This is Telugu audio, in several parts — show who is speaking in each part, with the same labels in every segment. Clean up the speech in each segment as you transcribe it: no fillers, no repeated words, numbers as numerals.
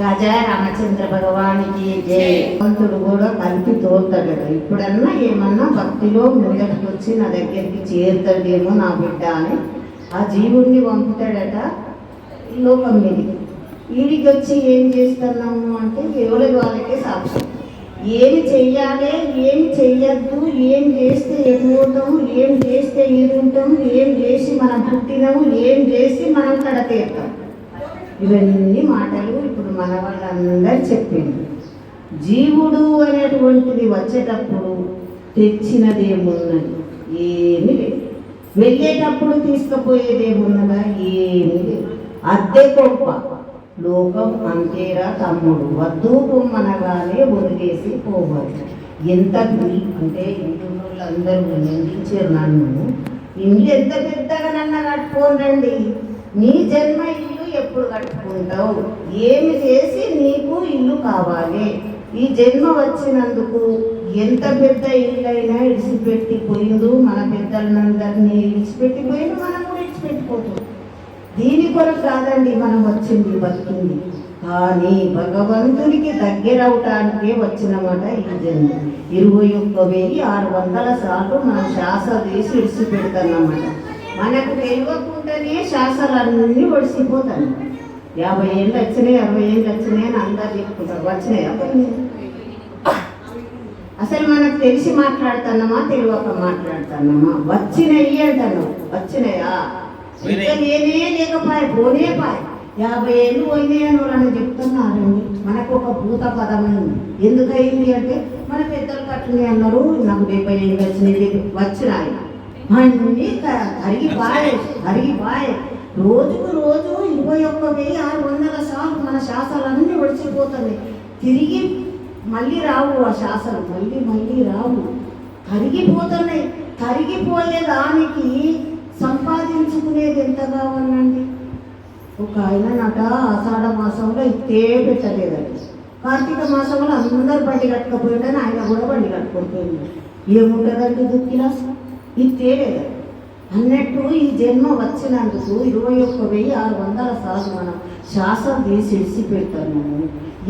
Speaker 1: రాజా రామచంద్ర భగవానికి జై. భగవంతుడు కూడా కలిపి తోలుతాడట. ఇప్పుడన్నా ఏమన్నా భక్తిలో ముందటికి వచ్చి నా దగ్గరికి చేరుతాడేమో నా బిడ్డ అని ఆ జీవుడిని పంపుతాడట లోకం మీదకి. వీడికి వచ్చి ఏం చేస్తున్నాము అంటే ఎవరి వాళ్ళకే సాక్ష్యం. ఏమి చెయ్యాలి, ఏమి చెయ్యద్దు, ఏం చేస్తే ఎదుగుతాము, ఏం చేస్తే ఎదుగుతాము, ఏం చేసి మనం పుట్టినాము, ఏం చేసి మనం కడతీరుతాం. ఇవన్నీ మాటలు ఇప్పుడు మన వాళ్ళందరూ చెప్పింది. జీవుడు అనేటువంటిది వచ్చేటప్పుడు తెచ్చినదేమున్నది? ఏమి లేదు. వెళ్ళేటప్పుడు తీసుకుపోయేదేమున్నదా? ఏమి లేదు. అద్దె గొప్ప లోకం అంతేరా తమ్ముడు, వద్దు పొమ్మనగానే వదిలేసి పోవాలి. ఎంత అంటే ఇంటి వాళ్ళందరూ నిందించారు నన్ను. ఇల్లు ఎంత పెద్దగా నన్ను కట్టుకోనండి. నీ జన్మ ఇల్లు ఎప్పుడు కట్టుకుంటావు? ఏమి చేసి నీకు ఇల్లు కావాలి? ఈ జన్మ వచ్చినందుకు ఎంత పెద్ద ఇల్లు అయినా ఇడిచిపెట్టి పోయిండు. మన పెద్దలందరినీ ఇడిచిపెట్టిపోయిండు, మనం కూడా ఇడిచిపెట్టిపోతుంది. దీని కొరకు కాదండి మనం వచ్చింది, బతికింది. కానీ భగవంతునికి దగ్గరవటానికే వచ్చినమాట ఈ జన్మ. 21,600 సార్లు మనం శ్వాస తీసి విడిచిపెడతామన్నమాట. మనకు తెలియకుండానే శ్వాసలన్నీ ఒడిసిపోతాయి. 50 ఏళ్ళు వచ్చినాయి, 60 ఏళ్ళు వచ్చినాయి అని అందరు చెప్పుకుంటారు. వచ్చినాయా? అసలు మనకు తెలిసి మాట్లాడుతున్నామా, తెలియక మాట్లాడుతున్నామా? వచ్చినాయి అంటున్నావు. వచ్చినాయా? నేనే లేకపోయా, పోనే పాయ. 50 ఏళ్ళు పోయినాయి అని వాళ్ళని చెప్తున్నారండి. మనకు ఒక భూత పదమైంది. ఎందుకయింది అంటే మన పెద్దలు కట్టున్నాయి అన్నారు. నాకు 70 ఏళ్ళు వచ్చినాయి, వచ్చినాయి అన్నీ అరిగిపాయ. రోజుకు రోజు 21,600 సార్లు మన శ్వాసలన్నీ ఒడిచిపోతున్నాయి. తిరిగి మళ్ళీ రావు ఆ శ్వాసలు, మళ్ళీ రావు, కరిగిపోతున్నాయి. కరిగిపోయేదానికి సంపాదించుకునేది ఎంత కావాలండి? ఒక ఆయన నట ఆషాఢ మాసంలో ఇట్టే పెట్టలేదండి. కార్తీక మాసంలో అందరూ బండి కట్టుకపోయిందని ఆయన కూడా బండి కట్టుకోకపోయింది. ఏముంటుందండి దుఃఖిలా? ఇట్టే లేదా అన్నట్టు ఈ జన్మ వచ్చినందుకు 21,600 సార్లు మనం శ్వాసం తీసి ఇడిచిపెడతాము.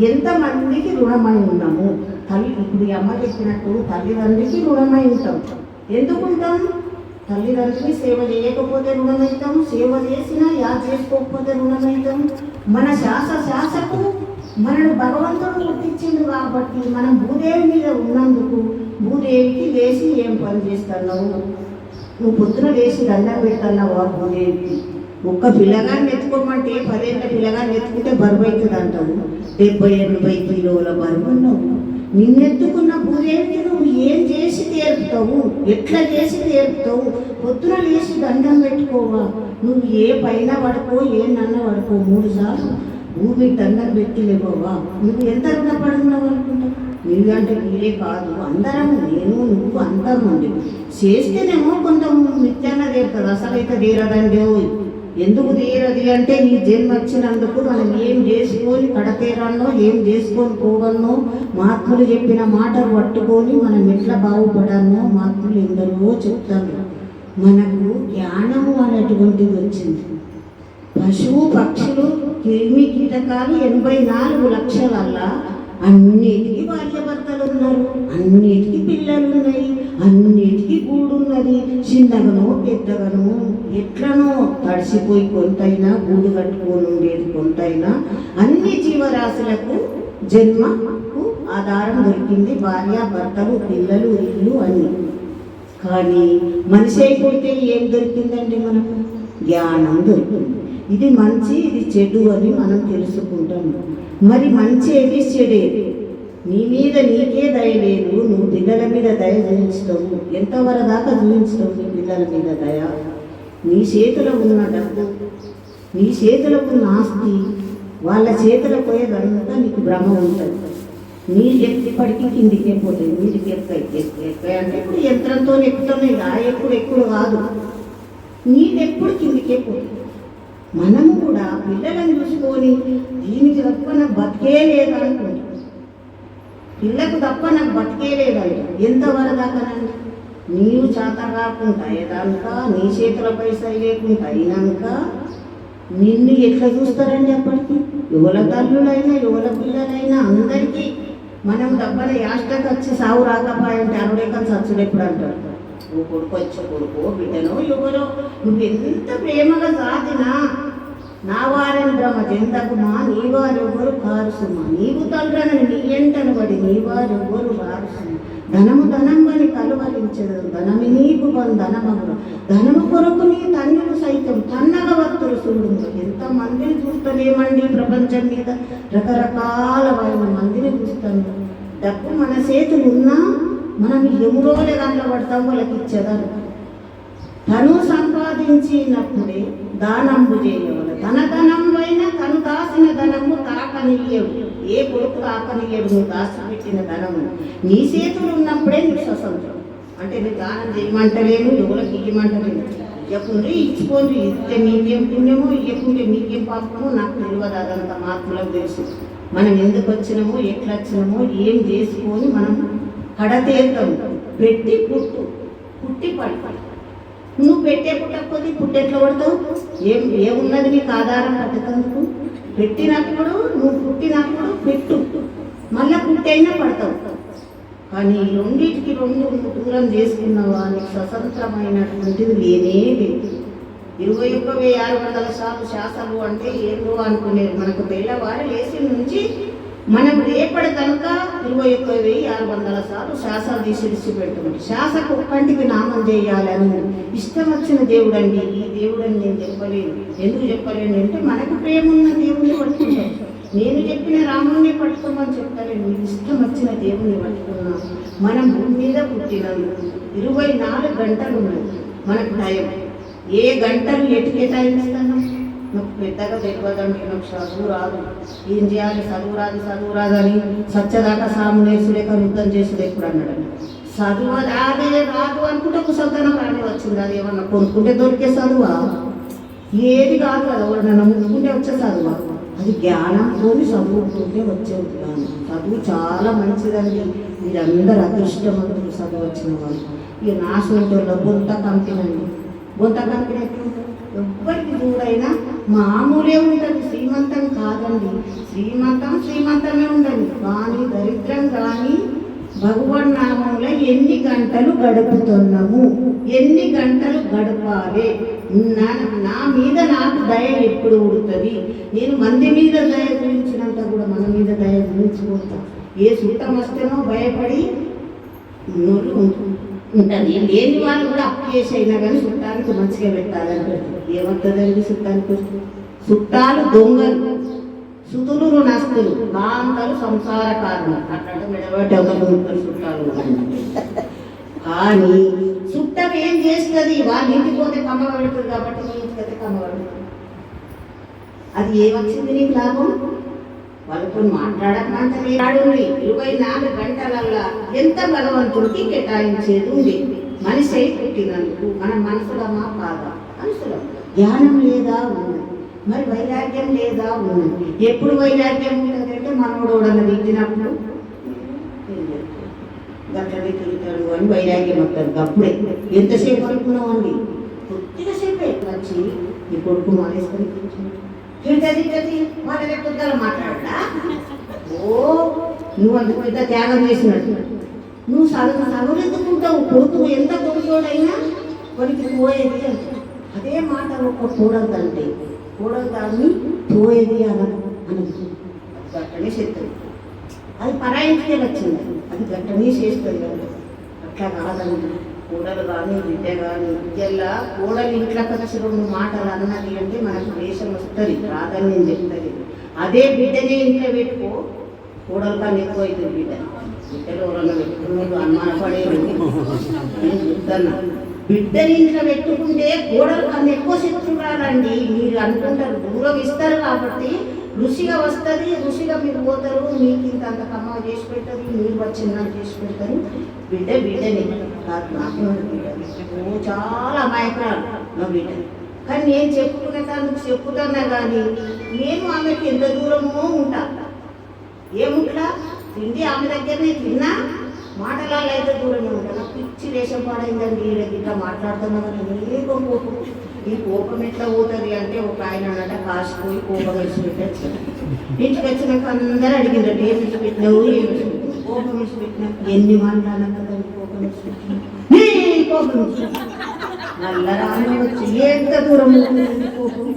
Speaker 1: ఎంతమందికి రుణమై ఉన్నాము? ఇప్పుడు ఈ అమ్మ చెప్పినట్టు తల్లిదండ్రికి రుణమై ఉంటాం. ఎందుకుంటాం? తల్లిదండ్రులని సేవ చేయకపోతే రుణమవుతాం, సేవ చేసినా చేసుకోకపోతే రుణమవుతాం. మన శ్వాసకు మనను భగవంతుడు గుర్తించింది కాబట్టి మనం భూదేవి మీద ఉన్నందుకు భూదేవికి లేచి ఏం పని చేస్తున్నావు? నువ్వు పొద్దున లేచి దండం పెడుతున్నావు ఆ భూదేవికి. ఒక్క పిల్లగాన్ని ఎత్తుకోమంటే 10 ఏళ్ళ పిల్లగాన్ని ఎత్తుకుంటే బరువు అవుతుంది అంటావు. 70-80 కిలోల బరువు ఉన్నావు. నిన్నెత్తుకున్న భూదేవికి నువ్వు ఏం చేసి తీరుతావు? ఎట్లా చేసి తీరుతావు? పొద్దున లేచి దండం పెట్టుకోవా? నువ్వు ఏ పైన పడుకో, ఏ నన్న పడుకో, 3 సార్లు భూమి దండం పెట్టి లేవా? నువ్వు ఎంత రుణపడున్నావు అనుకుంటావు? నీకంటే వీలే కాదు, అందరం నేను నువ్వు అందరం ఉంది. చేస్తేనేమో కొంత నిత్యాన్న తీరుతుంది, అసలైతే తీరదండి. ఎందుకు తీరది అంటే ఈ జన్మ వచ్చినందుకు మనం ఏం చేసుకొని కడతీరాన్నో, ఏం చేసుకొని పోవన్నో, మహాత్ములు చెప్పిన మాటలు పట్టుకొని మనం ఎట్లా బాగుపడానో మహాత్ములు ఎందరో చెప్తారు. మనకు జ్ఞానము అనేటువంటిది వచ్చింది. పశువు పక్షులు క్రిమి కీటకాలు 84 లక్షలల్లా అన్నిటికీ భార్యాభర్తలు ఉన్నారు, అన్నిటికీ పిల్లలు ఉన్నాయి, అన్నిటికీ గూడున్నది. చిన్నగానో పెద్దగానో ఎట్లనో తడిసిపోయి కొంతైనా గూడు కట్టుకొని ఉండేది కొంతైనా. అన్ని జీవరాశులకు జన్మకు ఆధారం దొరికింది, భార్యాభర్తలు, పిల్లలు, ఇల్లు అన్నీ. కానీ మనిషి అయిపోతే ఏం దొరికిందండి మనకు? జ్ఞానం దొరికింది. ఇది మంచి, ఇది చెడు అని మనం తెలుసుకుంటాం. మరి మంచి ఏది, చెడేది? నీ మీద నీకే దయ లేదు, నువ్వు పిల్లల మీద దయ చూపించుతావు. ఎంతవరకు దాకా చూపించుతావు నీ పిల్లల మీద దయ? నీ చేతిలో ఉన్న డబ్బు, నీ చేతిలో ఉన్న ఆస్తి వాళ్ళ చేతిలో పోయేదంతా నీకు భ్రమ ఉంటుంది. నీళ్ళు ఎప్పటికీ కిందికి పోతాయి, నీళ్ళకి ఎక్కాయి అంటే ఇప్పుడు యంత్రంతో ఎక్కుతున్నాయి. ఆ ఎక్కుడు కాదు, నీళ్ళు ఎప్పుడు కిందికే పోతాయి. మనము కూడా పిల్లలను చూసుకొని దీనికి తప్ప నాకు బతికే లేదనుకుంటాం. పిల్లకు తప్ప నాకు బతికే లేదంట. ఎంతవరకు దాకానండి? నీవు చేత కాకుండా ఏదాక నీ చేతుల పైసలు లేకుండా అయినాక నిన్ను ఎట్లా చూస్తారని చెప్పండి. యువల తల్లులైనా యువల పిల్లలైనా అందరికీ మనం డబ్బన యాస్టకు వచ్చి సాగు రాకపోయంటే అరుడేక చచ్చుడు ఎప్పుడు అంటారు. ఓ కొడుకు వచ్చే కొడుకో బిడ్డనో యువలో నువ్వు ఎంత ప్రేమగా సాధినా నా వారిని బ్రహ్మ జంతకుమా నీ వారు ఎవరు కారుసుమా నీవు తల్లని నీ ఎంటను పడి నీ వారు ఎవరు వారుసుమా ధనము ధనంబని కలువరించదు ధనమి నీకు ధనమగుడు ధనము కొరకు నీ తండ్రులు సైతం తన్నగ వత్తులు చూడు. ఎంతమందిని చూస్తలేమండి ప్రపంచం మీద, రకరకాల వాళ్ళ మందిని చూస్తాను. డబ్బు మన చేతులు ఉన్నా మనం ఎమురోలే దాంట్లో పడతాం వాళ్ళకి ఇచ్చేదాన్ని. తను సంపాదించినప్పుడే దానంబు చేయవల తన ధనం పైన తను దాసిన ధనము తాకనియ్యడు. ఏ కొడుకు తాకనియ్యడు నువ్వు దాచిపెట్టిన ధనము. నీ చేతులు ఉన్నప్పుడే నీకు స్వతంత్రం. అంటే నీకు దానం చేయమంటలేను, యువలకు ఇయ్యమంటలేను. ఇవ్వకుంటే ఇచ్చుకోండి, ఇస్తే మీకేం పుణ్యమో ఇవ్వకుంటే మీకేం పాపమో నాకు తెలియదు. అదంతా మాత్రలకు తెలుసు. మనం ఎందుకు వచ్చినామో ఎట్లా వచ్చినామో ఏం చేసుకొని మనం కడతేరుతాం. పెట్టి పుట్టి పడి నువ్వు పెట్టే పుట్టకపోతే పుట్టెట్లా పడతావు? ఏమున్నది నీకు ఆధారం పట్టేందుకు? పెట్టినప్పుడు నువ్వు పుట్టినప్పుడు పెట్టు, మళ్ళీ పుట్టైనా పడతావు. కానీ రెండింటికి రెండు దూరం చేసుకున్నావా నీకు స్వతంత్రమైనటువంటిది లేనే లేదు. 21,600 సార్లు శాసలు అంటే ఏందో అనుకునేది. మనకు తెల్లవారు లేచి నుంచి మనం రేపటి కనుక 21,600 సార్లు శాసలు తీసి పెట్టుకుంటాం. శాసకు ఒక్కంటికి నామం చేయాలని ఇష్టం వచ్చిన దేవుడు అండి. ఈ దేవుడని నేను చెప్పలేను. ఎందుకు చెప్పలేను అంటే మనకు ప్రేమ ఉన్న దేవుడిని పట్టుకుంటాం. నేను చెప్పిన రాముడిని పట్టుకోమని చెప్తాను. ఇష్టం వచ్చిన దేవుడిని పట్టుకున్నా. మనం భూమి మీద పుట్టినందుకు 24 గంటలు ఉన్నాయి మనకు టైం. ఏ గంటలు ఎటు కేటాయిస్తాను? నాకు పెద్దగా తెలియదండి, నాకు చదువు రాదు, ఏం చేయాలి, చదువు రాదని సత్యదాకా సామునేసులేక యుద్ధం చేసుడు ఎప్పుడు అన్నాడు. చదువు రాదే రాదు అనుకుంటే కుసంతనం రాని వచ్చింది. అది ఏమన్నా కొనుక్కుంటే దొరికే చదువా? ఏది కాదు కదా, ఎవరన్నా ముట్టుకుంటే వచ్చే చదువా? అది జ్ఞానంతో చదువుకుంటే వచ్చే జ్ఞానం. చదువు చాలా మంచిదండి. మీరందరూ అదృష్టవంతులు చదువు వచ్చిన వాళ్ళు. ఇక నా సొంతలో బొంత కంపెనీ ఎట్లుంటుంది? ఎవ్వరికి చూడైనా మామూలే ఉంటుంది, శ్రీమంతం కాదండి. శ్రీమంతమే ఉండదు. కానీ దరిద్రం కానీ భగవన్నామంలో ఎన్ని గంటలు గడుపుతున్నాము, ఎన్ని గంటలు గడపాలి, నా మీద నాకు దయ ఎప్పుడు ఉడుతుంది. నేను మంది మీద దయ గురించినంత కూడా మన మీద దయ గురించుకుంటా. ఏ చుట్టం వస్తేనో భయపడి ఉంటుంది. లేని వాళ్ళు కూడా అప్పు చేసి అయినా కానీ చుట్టానికి మంచిగా పెట్టాలంటే ఏమవుతుందండి? చుట్టాలు దొంగలు, సుతులు రుణస్తులు, కాంతలు సంసార కారణం. అట్లా మెడబట్టి ఒక చుట్టాలు. కానీ చుట్టం ఏం చేస్తుంది? వాళ్ళ ఇంటికి పోతే కమ్మ పెడుతుంది కాబట్టి నీ ఇంటికి అయితే కమ్మ పెడుతుంది. అది ఏమొచ్చింది నీకు లాభం? వాళ్ళతో మాట్లాడమంటే 24 గంటలల్లా ఎంత భగవంతుడికి కేటాయించేది ఉంది. మనిషి అయి పుట్టినందుకు మనం మనసులమా కాదా? మనసులం. జ్ఞానం లేదా? ఉన్నది. మరి వైరాగ్యం లేదా? ఉన్నది. ఎప్పుడు వైరాగ్యం ఉంటుందంటే మనోడోడన్న తిట్టినప్పుడు గట్లనే తిరుగుతాడు అని వైరాగ్యం వస్తుంది. అప్పుడే ఎంతసేపు అనుకున్నావు అండి? కొద్దిగా సేపే వచ్చి ఈ కొడుకు మానేసుకొని తింటది వాళ్ళ పెద్దల మాట్లాడతా. ఓ నువ్వు అంత పెద్ద త్యాగం చేసినట్టు. నువ్వు సగలెత్తుకుంటావు. కొడుకు ఎంత కొడుకోడైనా కొడుకు పోయేది అంటే అదే మాట ఒక కూడదంటే కూడదాన్ని పోయేది అనదు. గట్టనే చేస్తుంది. అది పరాయించుకే వచ్చింది. అది గట్టనే చేస్తుంది కదా. అట్లా కాదండి. కూడలు కానీ బిడ్డ కానీ ఇయ్యల్లా కూడలు ఇంట్లోకి వచ్చి 2 మాటలు అన్నది అంటే మనకు దేశం వస్తుంది, రాదని నేను చెప్తుంది. అదే బిడ్డనే ఇంట్లో పెట్టుకో, కూడలు కానీ ఎక్కువ అవుతుంది. బిడ్డలు ఎవరన్నా పెట్టుకున్నాడు అనుమానపడేది నేను చెప్తున్నా. బిడ్డని ఇంట్లో పెట్టుకుంటే కూడలు కన్నా ఎక్కువ శత్రురాలండి. మీరు అనుకుంటారు దూరం ఇస్తారు కాబట్టి రుచిగా వస్తుంది, రుచిగా మీరు పోతారు, మీకు ఇంత అంత కమ్మ చేసి పెడతారు, మీరు వచ్చిందని చేసి పెడతారు. బిడ్డని నాకు బిడ్డ చాలా అమాయకురాలు నా బిడ్డ. కానీ నేను చెప్పుకునే దానికి చెప్పుతున్నా కానీ నేను ఆమెకి ఎంత దూరమో ఉంటా. ఏముంటా తిండి ఆమె దగ్గరనే తిన్నా, మాటలలో అయితే దూరంగా ఉంటాను. నాకు పిచ్చి వేషం పాడైందండి, ఇట్లా మాట్లాడుతున్నాను ఏదో కోపం. ఈ కోపం ఎట్లా పోతుంది అంటే ఒక ఆయన అన్నట కాసిపోయి కోపం వేసి పెట్టచ్చు. ఇంటికి వచ్చినాక అందరూ అడిగిందట ఏం వేసి పెట్టినావు, ఏం వేసి పెట్టినావు, కోపం వేసి పెట్టినావు, ఎన్ని మాట్లాడినా కదా కోపం వేసి పెట్టినావు, కోపం వేసి నల్లరాని వచ్చి ఎంత దూరం కోపం.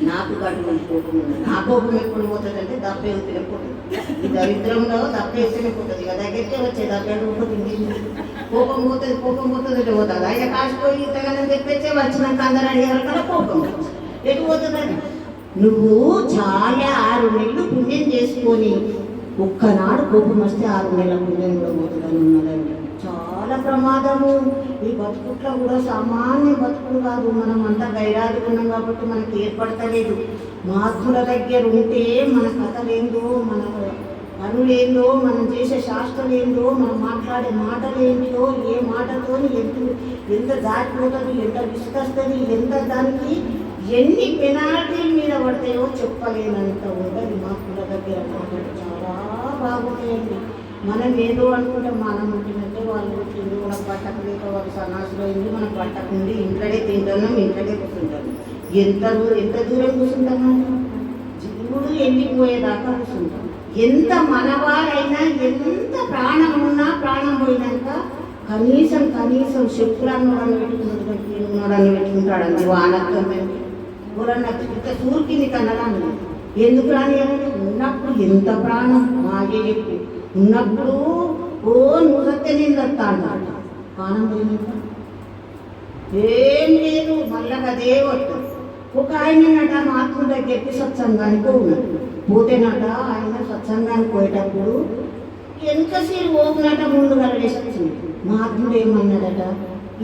Speaker 1: నాకు కట్టుకుని కోపం ఉంది. నా కోపం ఎప్పుడు పోతుంది అంటే దప్ప ఎత్తునే పోతుంది. ఈ దరిద్రంలో దప్ప ఎత్తునే పోతుంది. ఇక దగ్గరికే వచ్చే దప్ప పోతుంది. కోపం పోతుంది, కోపం పోతుంది అంటే పోతుంది. ఆయన కాసిపోయి ఇంతగానే తెప్పించే వచ్చినాక అందరూ అడిగారు కదా కోపం ఎటు పోతుందని. నువ్వు చాలా 6 నెలలు పుణ్యం చేసుకొని ఒక్కనాడు కోపం వస్తే 6 నెలల పుణ్యం కూడా పోతుందని ఉన్నదండి. చాలా ప్రమాదము. ఈ బతుకుట్లో కూడా సామాన్య బతుకులు కాదు. మనం అంతా గైరాజు ఉన్నాం కాబట్టి మనకి ఏర్పడతలేదు. మహాత్ముల దగ్గర ఉంటే మన కథలేందో, మన పనులేందో, మనం చేసే శాస్త్రం ఏందో, మనం మాట్లాడే మాటలు ఏంటో, ఏ మాటతో ఎంత జారిపోతుంది, ఎంత విసుకొస్తుంది, ఎంత దానికి ఎన్ని పెనాల్టీల మీద పడతాయో చెప్పలేనంత ఉంటుంది. మహాత్ముల దగ్గర మాటలు చాలా బాగున్నాయండి. మనం ఏదో అనుకుంటే మనం ఉంటుందంటే వాళ్ళు తిండి మనకు పట్టకు లేక వాళ్ళు సన్నాసులు అయింది, మనకు పట్టకుండి ఇంట్లోనే తింటున్నాం, ఇంట్లోనే కూర్చుంటాం. ఎంత దూరం కూర్చుంటామా, జీవుడు వెళ్ళిపోయేదాకా కూర్చుంటాం. ఎంత మనవారైనా ఎంత ప్రాణం ఉన్నా ప్రాణం పోయినాక కనీసం శత్రులను పెట్టుకున్నాడని పెట్టుకుంటాడండి. వానత్వం ఎవరన్నా ఇంత సూర్కిని కన్నడాన్ని ఎందుకు రాని ఉన్నప్పుడు ఎంత ప్రాణం మాయ చెప్పి ఉన్నప్పుడు నువ్వు సత్య నేను దత్తా అంటాడు. ప్రాణం ఏం లేదు, మళ్ళా అదే వస్తుంది. ఒక ఆయననట మహాత్ముల దగ్గరికి సత్సంగానికి ఉన్నాడు. పోతేనట ఆయన సత్సంగానికి పోయేటప్పుడు ఎంతసేపు ఓపినట ముందు వెళ్ళేసి వచ్చింది. మహాత్ముడు ఏమన్నాడట,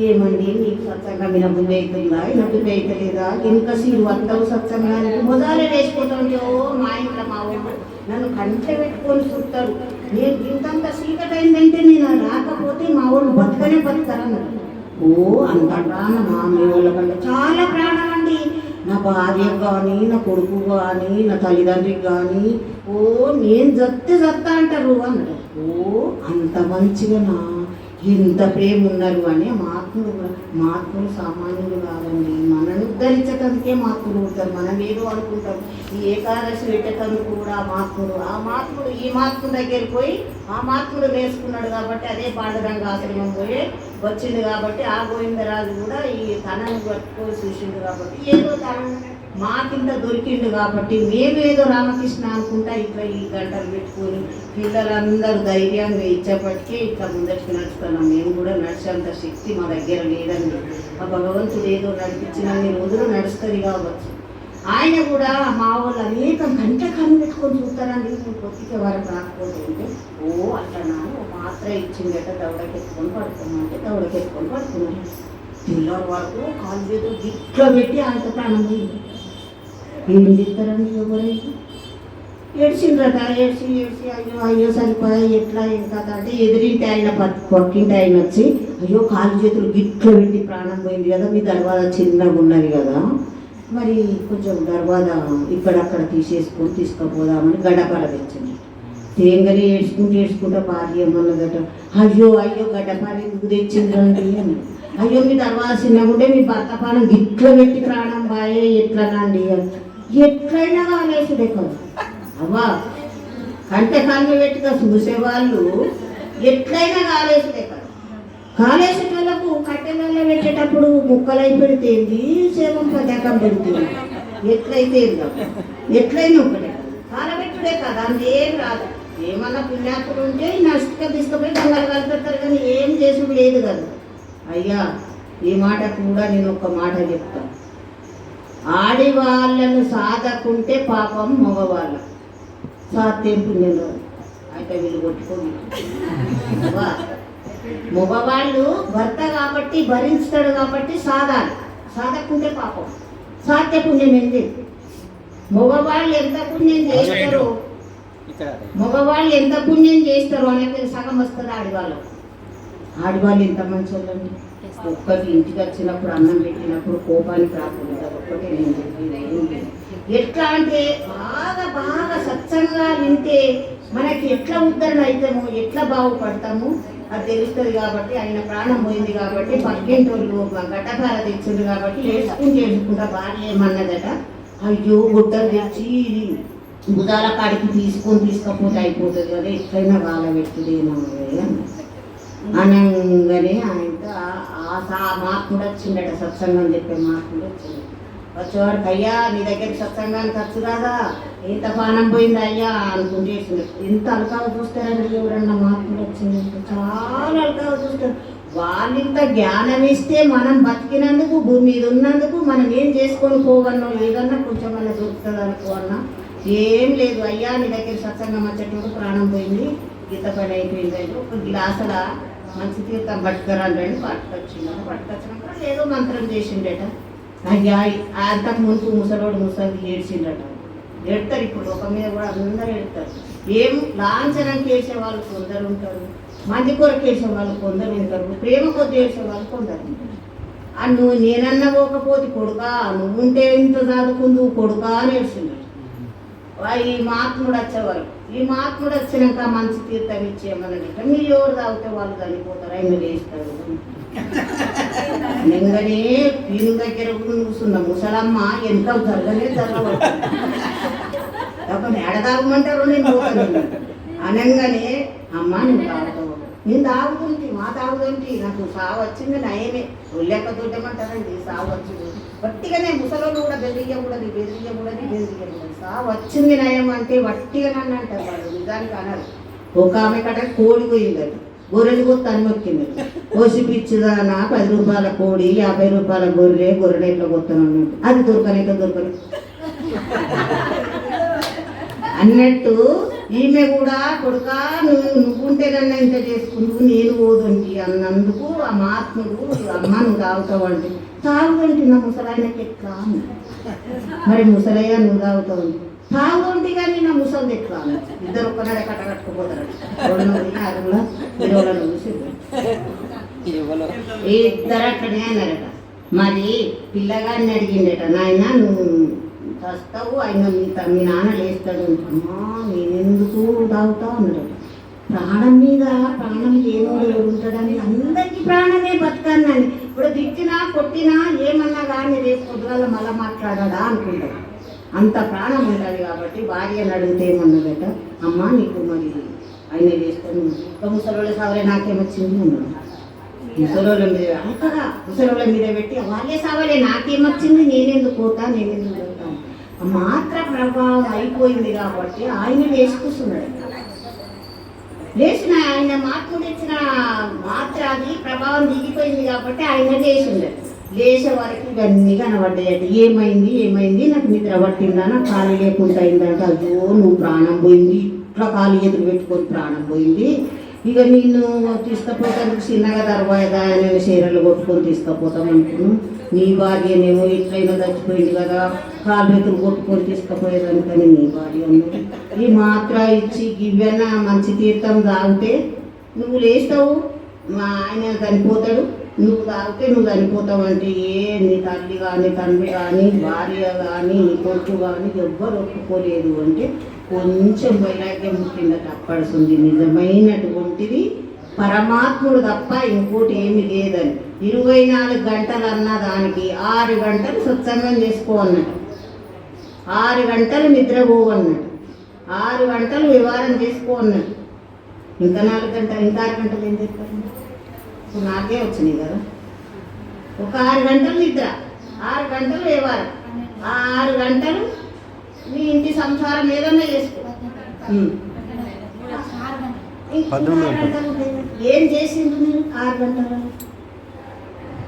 Speaker 1: ఏమండి నీకు సత్సంగం వినబుద్ధి అవుతుందా, వినబుద్ధి అవుతలేదా, ఎంతసేపు వస్తావు సత్సంగానికి మొదలే వేసిపోతాంటే మా ఇంట్లో మా ఊరు నన్ను కంటే పెట్టుకొని చూస్తాడు. నేను ఇంతంత చీకటి అయిందంటే నేను రాకపోతే మా వాళ్ళు బతకనే బతుకుతారన్నాడు. అంత ప్రాణం మా మీ వాళ్ళ కంటే చాలా ప్రాణం అండి. నా భార్యకు కానీ, నా కొడుకు కానీ, నా తల్లిదండ్రికి కానీ నేను జత్తా అంటారు అన్నాడు. అంత మంచిగా ఇంత ప్రేమ ఉన్నారు అని మహాత్ములు సామాన్యులు కాదండి. మనను ఉద్ధరించటానికే మహాత్ములు ఉంటారు. మనం ఏదో అనుకుంటాం. ఈ ఏకాదశి పెట్టేటందుకు కూడా ఆ మహాత్ముడు ఈ మహాత్ముడు దగ్గరికి పోయి ఆ మహాత్ముడు వేసుకున్నాడు కాబట్టి అదే పాండురంగ ఆశ్రమం పోయి వచ్చింది కాబట్టి ఆ గోవిందరాజు కూడా ఈ తనను పట్టుకొని చూసిండు కాబట్టి ఏదో తన మాకింత దొరికిండు కాబట్టి మేమేదో రామకృష్ణ అనుకుంటా ఇట్లా ఈ గంటలు పెట్టుకొని పిల్లలందరూ ధైర్యంగా ఇచ్చేపటికే ఇట్లా ముందరికి నడుస్తున్నాం. మేము కూడా నడిచేంత శక్తి మా దగ్గర లేదండి. ఆ భగవంతుడు ఏదో నడిపించినన్ని రోజులు నడుస్తుంది కావచ్చు. ఆయన కూడా మా వాళ్ళు అనేక గంట కన్ను పెట్టుకొని చూస్తారండి. కొద్దిగా వరకు రాకపోతే ఉంటే అట్లా నాన్న మాత్ర ఇచ్చిందట దవడకెత్తుకొని పడుతున్నామంటే దవడకెత్తుకొని పడుతున్నాను. పిల్లల వరకు కాలు చేతులు గిట్లో పెట్టి ఆయనతో ప్రాణం ఏం చెప్తారండి ఎవరైనా ఏడ్చిండ్రట. ఏడ్చి అయ్యో సరిపోయా ఎట్లా ఏం కదా అంటే ఎదిరింటి ఆయన పక్కింటి ఆయన వచ్చి అయ్యో కాలు చేతులు గిట్లో పెట్టి ప్రాణం పోయింది కదా, మీ దర్వాజా చిన్నగా ఉన్నది కదా, మరి కొంచెం దర్వాజా ఇక్కడక్కడ తీసుకుపోదామని గడ్డపార తెచ్చింది. తేంగని ఏడ్చుకుంటూ భార్య ఏమన్నదట, అయ్యో గడ్డపార ఎందుకు తెచ్చిందండి అని. అయ్యో మీ దర్వాజా చిన్నగా ఉంటే మీ భర్త ప్రాణం గిట్లో పెట్టి ప్రాణం బాయే ఎట్లనండి అని. ఎట్లయినా కాలేసుడే కదా అవ్వా, కంటే కన్ను పెట్టుగా చూసేవాళ్ళు ఎట్లయినా కాలేసుడే కదా. కాలేసేటోళ్ళకు కట్టెలలో పెట్టేటప్పుడు ముక్కలై పెడితేంది, సేవం పథకం పెడుతుంది ఎట్లయితే ఎట్లయినా ఒకటే కాలబెట్టుడే కదా, అందుకేం రాదు. ఏమన్నా పుణ్యాత్తులు ఉంటే నష్టంగా తీసుకుపోయి దొంగలు కలిపెడతారు కానీ ఏం చేసుడు లేదు కదా. అయ్యా ఈ మాట కూడా నేను ఒక మాట చెప్తాను. ఆడివాళ్ళను సాధకుంటే పాపం మగవాళ్ళ సాధ్యం పుణ్యం అయితే వీళ్ళు కొట్టుకోండి. మగవాళ్ళు భర్త కాబట్టి భరించుతాడు కాబట్టి సాధాలి, సాధకుంటే పాపం. సాధ్య పుణ్యం ఏంటి? మగవాళ్ళు ఎంత పుణ్యం చేస్తారో అనేది సగం వస్తుంది ఆడివాళ్ళు. ఆడివాళ్ళు ఎంత మంచి వాళ్ళండి. ఒక్కటి ఇంటికి వచ్చినప్పుడు అన్నం పెట్టినప్పుడు కోపానికి రాకుండా ఒక్కటే నేను చెప్పేది. ఎట్లా అంటే బాగా బాగా స్వచ్ఛంగా వింటే మనకి ఎట్లా ఉద్ధరణ అవుతాము, ఎట్లా బాగుపడతాము అది తెలుస్తుంది. కాబట్టి ఆయన ప్రాణం పోయింది కాబట్టి పక్కింటోళ్ళు గడ్డపార తెచ్చింది కాబట్టి ఏడ్చుకుంటా భార్య ఏమన్నదట, అయ్యో గుడ్డలు తెచ్చి బుధాల కాడికి తీసుకపోతే అయిపోతుంది కదా, ఎట్లయినా వాళ్ళ పెట్టుదేమో అనగానే ఆయనతో ఆ మార్పుడు వచ్చిండట, సత్సంగం చెప్పే మార్పుడు వచ్చింది. వచ్చేవాడికి అయ్యా నీ దగ్గరికి సత్సంగానికి ఖర్చు కాదా, ఎంత పానం పోయింది అయ్యా అనుకుంటే ఎంత అలకాలు చూస్తారండి ఎవరన్నా మార్పులు వచ్చింది, చాలా అలకాలు చూస్తారు. వాళ్ళింత జ్ఞానం ఇస్తే మనం బతికినందుకు భూమి మీద ఉన్నందుకు మనం ఏం చేసుకొని పోవన్నో ఏదన్నా కొంచెం అలా దొరుకుతుంది అనుకో అన్నా, ఏం లేదు అయ్యా నీ దగ్గర సత్సంగం వచ్చేటప్పుడు ప్రాణం పోయింది, గీత పని అయిపోయింది అంటే ఒక గ్లాసుల మంచి తీర్థం పట్టుకురండి పట్టుకొచ్చినాక ఏదో మంత్రం చేసిండట. అయ్యా అంతకు ముందు ముసలి ఏడ్చిండట. ఏడతారు ఇప్పుడు ఒక మీద కూడా అందరూ ఏడతారు. ఏం లాంఛనంకి వేసే వాళ్ళు కొందరు ఉంటారు, మంది కొరకు వేసే వాళ్ళు కొందరు ఉంటారు, ప్రేమ కొద్ది వేసే వాళ్ళు కొందరు ఉంటారు. నువ్వు నేనన్నా పోకపోతే కొడుకా, నువ్వుంటే ఇంత చదువుకుందు కొడుకా అని ఏడ్చిండట. ఈ మహాత్ముడు వచ్చేవారు, ఈ మహాత్ముడు వచ్చినాక మంచి తీర్థం ఇచ్చేయమన్నట. మీరు ఎవరు తాగితే వాళ్ళు చనిపోతారు, ఆయన వేస్తారు. నింగనే పీను దగ్గర కూర్చున్న ముసలమ్మ వెనుక జరగలేదు ఎడ తాగమంటారు, నేను పోతాను అనగానే అమ్మ నువ్వు తాగుతావు, నేను తాగుతుంటే మా తాగుతుంటే నాకు సాగు వచ్చింది నయమే, ఒళ్ళెక్క దొడ్డమంటారండి సాగు వచ్చింది వట్టిగానే ముసలోళ్ళు కూడా బెదిరియకూడదు సాగు వచ్చింది నయం అంటే వట్టిగా నన్ను అంటారు వాళ్ళు, నిజానికి అన్నారు. ఒక ఆమె కట్ట కోడి పోయిందట, గొర్రెలు కొత్త అని మొక్కింది, కోసిపిచ్చిదానా 10 రూపాయల కోడి 50 రూపాయల గొర్రెలు ఎట్లా కొత్తాను అన్నట్టు, అది దొరకని అన్నట్టు ఈమె కూడా కొడుకా నువ్వుంటే నన్ను ఇంత చేసుకుంటూ నేను పోదండి అన్నందుకు ఆ మహాత్ముడు అమ్మ నువ్వు తాగుతావు అంటే తాగుదంటి నా ముసలాయనకి ఎట్లా అన్న. మరి ముసలయ్య నువ్వు తాగుతావు తాగుంటి కానీ నా ముసలి ఎట్లా అన్న. ఇద్దరు ఒక్కనాడే కట్టకట్టుకుపోతారు ఇద్దరు అక్కడే అన్నారట. మరి పిల్లగాడిని అడిగిండట, నాయన నువ్వు వస్తావు ఆయన మీ నాన్న లేస్తాడు, అమ్మా నేనెందుకు తాగుతావు అన్నాడు. ప్రాణం మీద ప్రాణం లేనోడు ఉంటాడని అందరికీ ప్రాణమే బతకన్నాను. ఇప్పుడు తిట్టినా కొట్టినా ఏమన్నా కానీ రేపు పొద్దుగల మళ్ళీ మాట్లాడా అనుకుంటాడు, అంత ప్రాణం ఉంటుంది. కాబట్టి భార్యను అడిగితే ఏమన్నదట, అమ్మా నీకు మరి ఆయన లేస్తాను ఇంకా ముసలోళ్ళ సావలే నాకేమొచ్చింది అన్నాడు. ముసలోళ్ళ మీద అంతగా ముసలోళ్ళ మీద పెట్టి వాళ్ళే సావలే నాకేమొచ్చింది, నేనెందుకు పోతా నేనెందుకు పోతాను మాత్ర ప్రభావం అయిపోయింది. కాబట్టి ఆయన లేచి కూర్చున్నాడు. లేచిన ఆయన మార్పు తెచ్చిన మాత్ర అది ప్రభావం దిగిపోయింది కాబట్టి ఆయన లేచిండడు. లేచే వరకు ఇవన్నీ కనబడ్డాయట. ఏమైంది నాకు నిద్ర పట్టిందా, నాకు ఖాళీ లేకుండా అయిందంటే, అయ్యో నువ్వు ప్రాణం పోయింది, ఇట్లా ఖాళీ ఎదురు పెట్టుకొని ప్రాణం పోయింది, ఇక నిన్ను తీసుకుపోతానికి చిన్నగా దర్వాదా నేను చీరలు కొట్టుకొని తీసుకుపోతాం అనుకున్నాను. నీ భార్యనేమో ఇట్లయినా చచ్చిపోయింది కదా, కాలు రెతులు కొట్టుకొని తీసుకుపోయేదానికని నీ భార్య ఉంది. ఈ మాత్ర ఇచ్చి ఇవన్నా మంచి తీర్థం తాగితే నువ్వు లేస్తావు, మా ఆయన చనిపోతాడు, నువ్వు తాగితే నువ్వు చనిపోతావు అంటే నీ తల్లి కానీ తండ్రి కానీ భార్య కానీ నీ కొడుకు కానీ ఎవ్వరు ఒప్పుకోలేదు అంటే కొంచెం వైరాగ్యం ముట్టిందట. అప్పడుతుంది నిజమైనటువంటిది పరమాత్ముడు తప్ప ఇంకోటి ఏమి లేదని. 24 గంటలు అన్న దానికి 6 గంటలు సత్సంగం చేసుకోవన్నట్టు, 6 గంటలు నిద్రపోవన్నట్టు, 6 గంటలు వివారం చేసుకోవన్నట్టు. ఇంకా 4 గంటలు ఇంకా 6 గంటలు ఏం చెప్తారు? ఇప్పుడు నాకే వచ్చినాయి కదా. ఒక 6 గంటలు నిద్ర, 6 గంటలు వివారం, 6 గంటలు మీ ఇంటి సంసారం ఏదన్నా చేసుకో. ఏం చేసిండు నేను 6 గంటలు?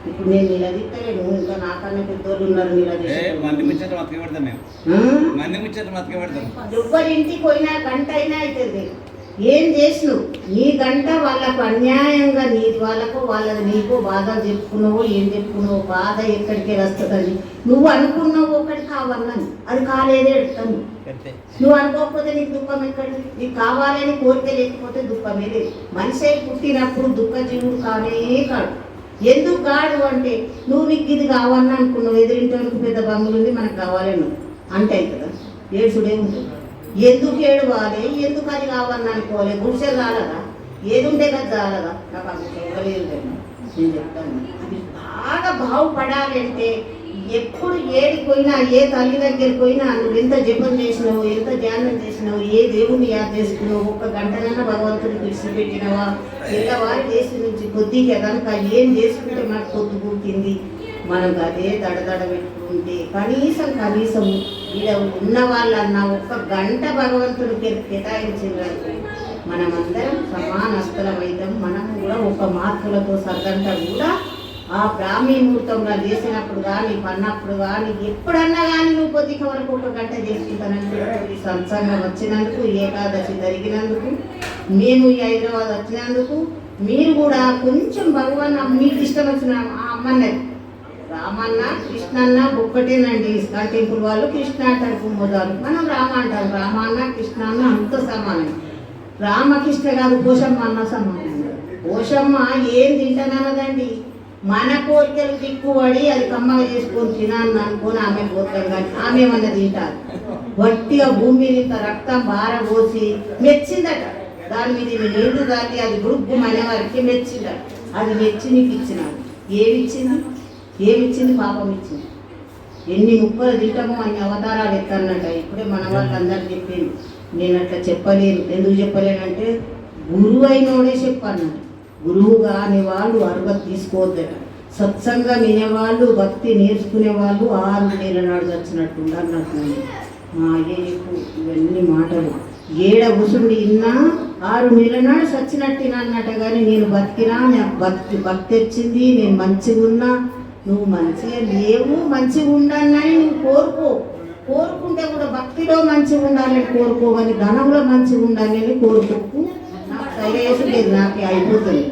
Speaker 1: ఇప్పుడు నేను నిలదీస్తలేను, ఇంకా నాకన్నా పెద్దోళ్ళు ఉన్నారు ఎవ్వరి ఇంటికి పోయినా గంట అయినా అవుతుంది. ఏం చేసినావు? నీ గంట వాళ్ళకు అన్యాయంగా నీది వాళ్ళకు వాళ్ళది నీకు బాధలు చెప్పుకున్నావో ఏం చెప్పుకున్నావో బాధ ఎక్కడికి వస్తుందని నువ్వు అనుకున్నావు. ఒకటి కావాలని అది కాలేదే ఎడతాను. నువ్వు అనుకోకపోతే నీకు దుఃఖం ఎక్కడి? నీకు కావాలని కోరిక లేకపోతే దుఃఖమే లేదు. మనిషి పుట్టినప్పుడు దుఃఖ జీవుడు కానే కాడు. ఎందుకు కాడు అంటే నువ్వు నీకు ఇది కావాలని అనుకున్నావు, ఎదురింటి పెద్ద బంగులు ఉంది మనకు కావాలను అంటే కదా ఏడుచుడే ఉంటుంది. ఎందుకు ఏడవాలి, ఎందుకు అది కావాలని అనుకోవాలి, గుడిసె రాలదా, ఏది ఉంటే కదా చాలదా, నాకు అంత చూడలేదు నేను చెప్తాను. అది బాగా బాగుపడాలంటే ఎప్పుడు ఏడికి పోయినా, ఏ తల్లి దగ్గరికి పోయినా నువ్వు ఎంత జపం చేసినావు, ఎంత ధ్యానం చేసినావు, ఏ దేవుణ్ణి యాద చేసుకున్నావు, ఒక్క గంటనైనా భగవంతుడికి విడిచిపెట్టినావా, పిల్లవారి దేశం నుంచి కొద్దిగా కనుక ఏం చేసుకుంటే మనకు పొద్దు పుట్టింది, మనకు అదే దడదడ పెట్టుకుంటే కనీసం ఈడ ఉన్న వాళ్ళన్నా ఒక్క గంట భగవంతుడికి కేటాయించినట్టు మనమందరం సమానస్థలమైతం. మనం కూడా ఒక మార్కులతో సర్గంట కూడా ఆ బ్రాహ్మీ ముహూర్తంలో చేసినప్పుడు కానీ, పన్నప్పుడు కానీ, ఎప్పుడన్నా కానీ నువ్వు కొద్దిగా వరకు ఒక గంట చేసుకుంటానంటే ఈ సత్సంగం వచ్చినందుకు, ఏకాదశి జరిగినందుకు, మేము ఈ హైదరాబాద్ వచ్చినందుకు, మీరు కూడా కొంచెం భగవాన్ మీకు ఇష్టం వచ్చిన ఆ అమ్మన్నది రామన్న కృష్ణన్న ఒక్కటేనండి. ఇస్కాన్ టెంపుల్ వాళ్ళు కృష్ణ అంటారు, కుమ్మోదాలు మనం రామ అంటారు. రామన్న కృష్ణ అన్న అంత సమానం. రామకృష్ణ కాదు, పోషమ్మ అన్న సమానం. పోషమ్మ ఏం తింటానన్నదండి, మన కోరికలు దిక్కుబడి అది కమ్మగా చేసుకొని తినాలని అనుకొని ఆమె పోతారు, కానీ ఆమె ఏమన్నా తింటారు. వట్టిగా భూమి మీద ఇంత రక్తం బారబోసి మెచ్చిందట, దాని మీద నీళ్లు దాటి అది గురుగ్గు అనే వారికి మెచ్చిందట. అది మెచ్చి నీకు ఇచ్చినాడు. ఏమిచ్చింది? పాపం ఇచ్చింది. ఎన్ని ముక్కలు తింటామో అన్ని అవతారాలు ఎత్తన్నట. ఇప్పుడే మన వాళ్ళందరూ చెప్పింది. నేను అట్లా చెప్పలేను. ఎందుకు చెప్పలేనంటే గురువు అయినోడే చెప్పన్నట్టు. గురువు కాని వాళ్ళు అరుగతి తీసుకోవద్దట. సత్సంగం వినేవాళ్ళు, భక్తి నేర్చుకునే వాళ్ళు 6 నెలల నాడు చచ్చినట్టు అన్నట్టు. మా అయ్యే చెప్పు ఇవన్నీ మాటలు. ఏడ ఉసుడు ఇన్నా 6 నెలల నాడు చచ్చినట్టు అన్నట్ట. కానీ నేను బతికినా, నాకు భక్తి వచ్చింది, నేను మంచిగా ఉన్నా, నువ్వు మంచిగా లేవు, మంచిగా ఉండాలని నువ్వు కోరుకుంటే కూడా భక్తిలో మంచిగా ఉండాలని కోరుకోవాలి, ధనంలో మంచిగా ఉండాలని కోరుకోకు. నాకు సైలేసు లేదు, నాకు అయిపోతుంది.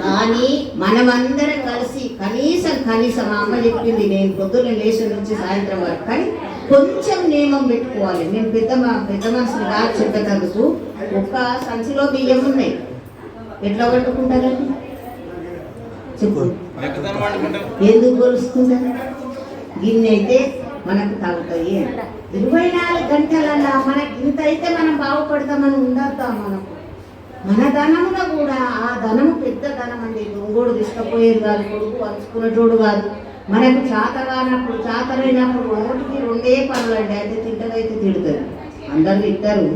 Speaker 1: కానీ మనమందరం కలిసి కనీసం అమ్మ చెప్పింది, నేను పొద్దున్న లేచి నుంచి సాయంత్రం వరకు కానీ కొంచెం నియమం పెట్టుకోవాలి. నేను పెద్ద మనుషులు కాదు చెప్పేందుకు. ఒక సంచిలో బియ్యం ఉన్నాయి, ఎట్లా పట్టుకుంటారండి చెప్పు, ఎందుకు కొలుసుకుంటారు? గిన్నె అయితే మనకు తాగుతాయి. 24 గంటలన్నా మనకి ఇంత అయితే మనం బాగుపడతామని ఉండద్దా? మన ధనములో కూడా ఆ ధనము పెద్ద ధనం అండి. దొంగోడు తీసుకపోయేది కాదు, కొడుకు వంచుకునేటోడు కాదు. మనకు చాతగానప్పుడు, చాతరైనప్పుడు ఒకటికి 2 పనులు అండి. అయితే తింటదైతే తిడుతుంది, అందరు తింటారు.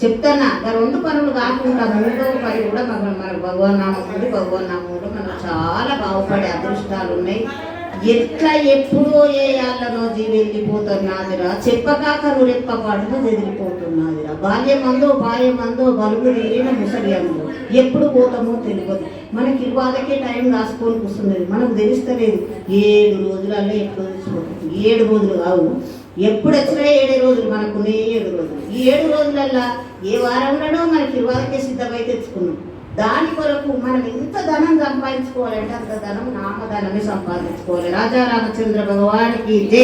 Speaker 1: చెప్తానా, 2 పనులు కాకుండా 3వ పని కూడా మనకు భగవాన్ నామంలో మనకు చాలా బాగుపడే అదృష్టాలు ఉన్నాయి. ఎట్లా ఎప్పుడో ఏ యాళ్ళనో వెళ్ళిపోతున్నాదిరా, చెప్పకాకరు రెప్పపాటును ఎదిరిపోతున్నాదిరా. బాల్యమందో బలుగు తీరిన ముసలి అందో, ఎప్పుడు పోతామో తెలియదు. మనకి ఇవాళకే టైం రాసుకొని కూర్చున్నది, మనకు తెలుస్తలేదు. 7 రోజులలో ఎప్పుడు తెలిసిపోతుంది. 7 రోజులు కావు, ఎప్పుడు వచ్చినా 7 రోజులు, మనకునే 7 రోజులు. ఈ 7 రోజులల్లా ఏ వారంలోనో మనకి ఇవాళకే సిద్ధమై తెచ్చుకున్నాం. దాని కొరకు మనం ఎంత ధనం సంపాదించుకోవాలంటే అంత ధనం నామధనమే సంపాదించుకోవాలి. రాజా రామచంద్ర భగవానికి జై.